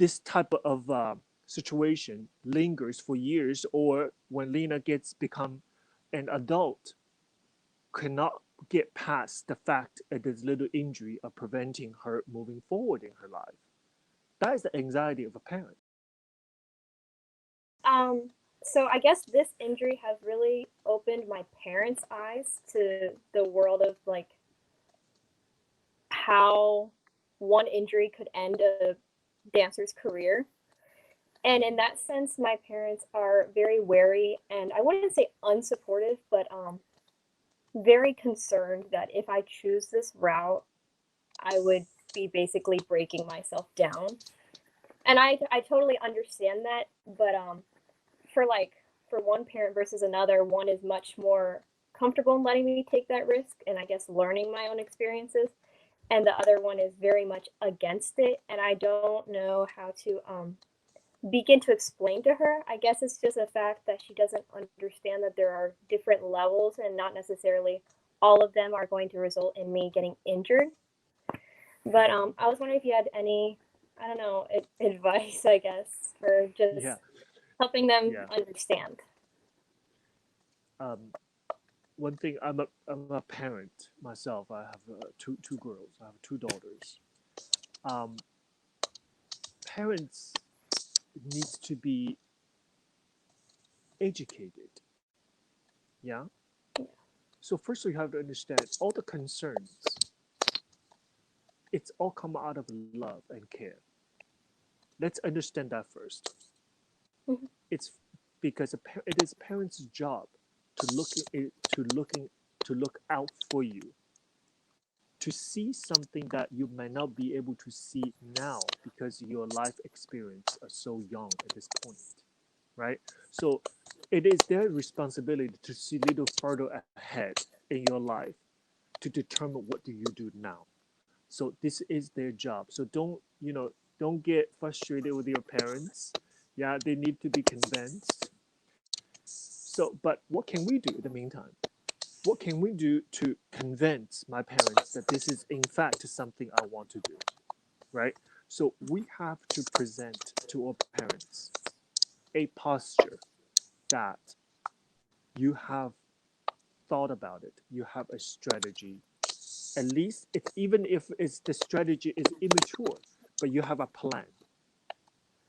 this type of situation lingers for years, or when Lena gets become an adult, cannot get past the fact that this little injury are preventing her moving forward in her life. That is the anxiety of a parent. Um, so I guess this injury has really opened my parents' eyes to the world of like how one injury could end a dancer's career. And in that sense, my parents are very wary and I wouldn't say unsupportive, but very concerned that if I choose this route, I would be basically breaking myself down. And I totally understand that, but for like for one parent versus another, one is much more comfortable in letting me take that risk and I guess learning my own experiences, and the other one is very much against it, and I don't know how to begin to explain to her. I guess it's just a fact that she doesn't understand that there are different levels and not necessarily all of them are going to result in me getting injured. But I was wondering if you had any, I don't know, advice, I guess, for just Yeah, helping them yeah. understand. Um, One thing, I'm a parent myself. I have two girls. I have two daughters. Um, Parents needs to be educated. Yeah. So first you have to understand all the concerns. It's all come out of love and care. Let's understand that first. Mhm. It's because it is parents' job to looking to look out for you, to see something that you may not be able to see now because your life experience are so young at this point, right? So it is their responsibility to see a little further ahead in your life to determine what do you do now. So this is their job. So don't get frustrated with your parents. Yeah, they need to be convinced. So, but what can we do in the meantime? What can we do to convince my parents that this is in fact something I want to do, right? So we have to present to our parents a posture that you have thought about it, you have a strategy. At least it's even if it's the strategy is immature, but you have a plan.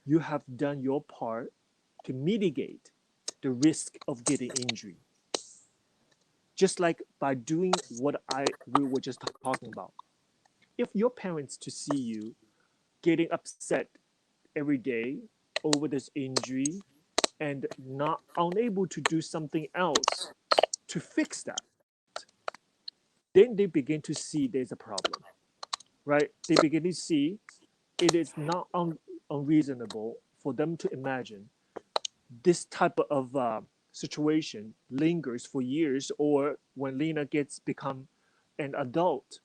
You have done your part to mitigate the risk of getting injury. Just like by doing what I we were just talking about. If your parents to see you getting upset every day over this injury and not unable to do something else to fix that, then they begin to see there's a problem, right? They begin to see it is not unreasonable for them to imagine this type of situation lingers for years, or when Lena gets become an adult,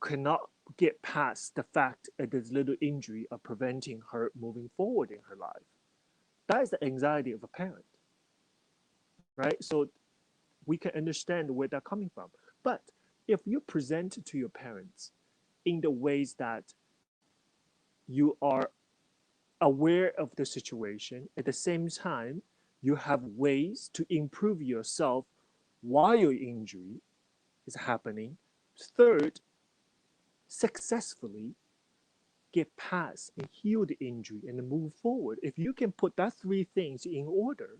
cannot get past the fact that this little injury are preventing her moving forward in her life. That is the anxiety of a parent, right? So we can understand where they're coming from. But if you present it to your parents in the ways that you are aware of the situation, at the same time, you have ways to improve yourself while your injury is happening. Third, successfully get past and heal the injury and move forward. If you can put that three things in order,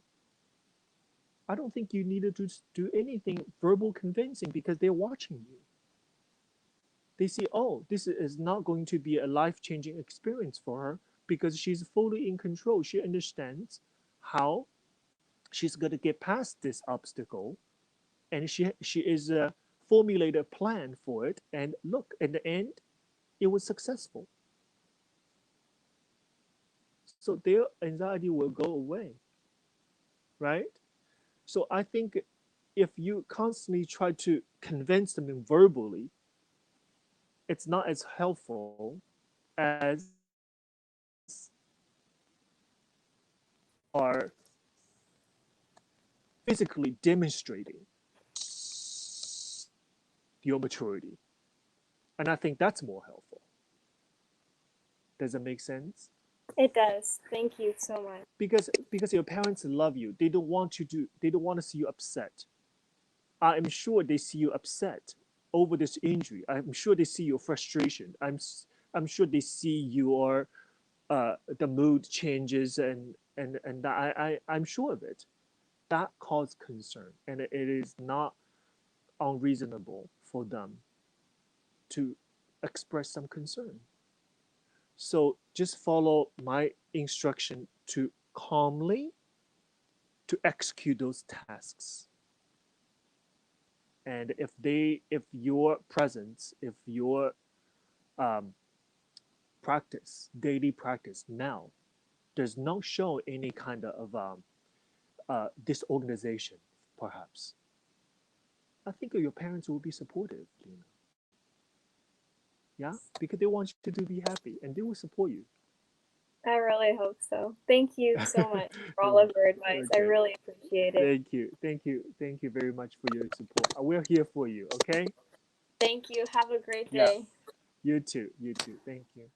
I don't think you needed to do anything verbal convincing because they're watching you. They see, oh, this is not going to be a life changing experience for her because she's fully in control. She understands how she's going to get past this obstacle, and she is formulate a plan for it. And look, at the end, it was successful. So their anxiety will go away, right? So I think if you constantly try to convince them verbally, it's not as helpful as are physically demonstrating your maturity. And I think that's more helpful. Does it make sense? It does. Thank you so much. Because your parents love you. They don't want you to. They don't want to see you upset. I'm sure they see you upset over this injury. I'm sure they see your frustration. I'm sure they see your the mood changes and I'm sure of it. That causes concern, and it is not unreasonable for them to express some concern. So just follow my instruction to calmly to execute those tasks. And if your presence, if your um, daily practice now does not show any kind of disorganization, perhaps, I think your parents will be supportive, yeah, because they want you to be happy and they will support you. I really hope so. Thank you so much for all You're of your advice. I okay. really appreciate it. Thank you very much for your support. We're here for you. Okay. Thank you. Have a great Yeah. day. You too. You too. Thank you.